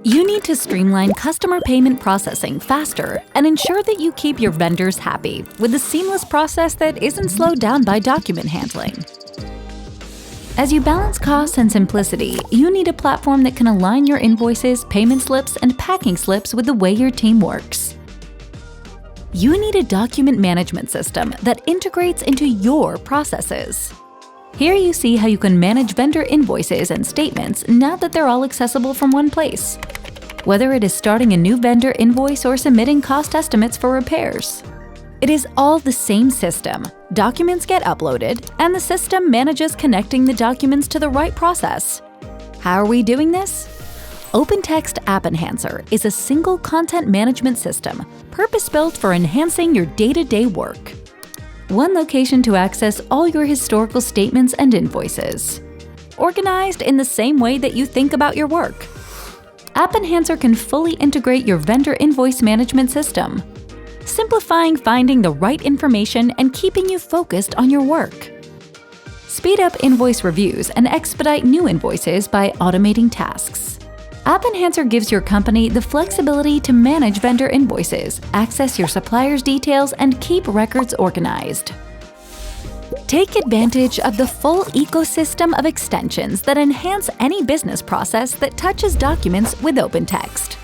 You need to streamline customer payment processing faster and ensure that you keep your vendors happy with a seamless process that isn't slowed down by document handling. As you balance costs and simplicity, you need a platform that can align your invoices, payment slips, and packing slips with the way your team works. You need a document management system that integrates into your processes. Here you see how you can manage vendor invoices and statements now that they're all accessible from one place. Whether it is starting a new vendor invoice or submitting cost estimates for repairs. It is all the same system. Documents get uploaded, and the system manages connecting the documents to the right process. How are we doing this? OpenText AppEnhancer is a single content management system purpose-built for enhancing your day-to-day work. One location to access all your historical statements and invoices. Organized in the same way that you think about your work. AppEnhancer can fully integrate your vendor invoice management system, simplifying finding the right information and keeping you focused on your work. Speed up invoice reviews and expedite new invoices by automating tasks. AppEnhancer gives your company the flexibility to manage vendor invoices, access your suppliers' details, and keep records organized. Take advantage of the full ecosystem of extensions that enhance any business process that touches documents with OpenText.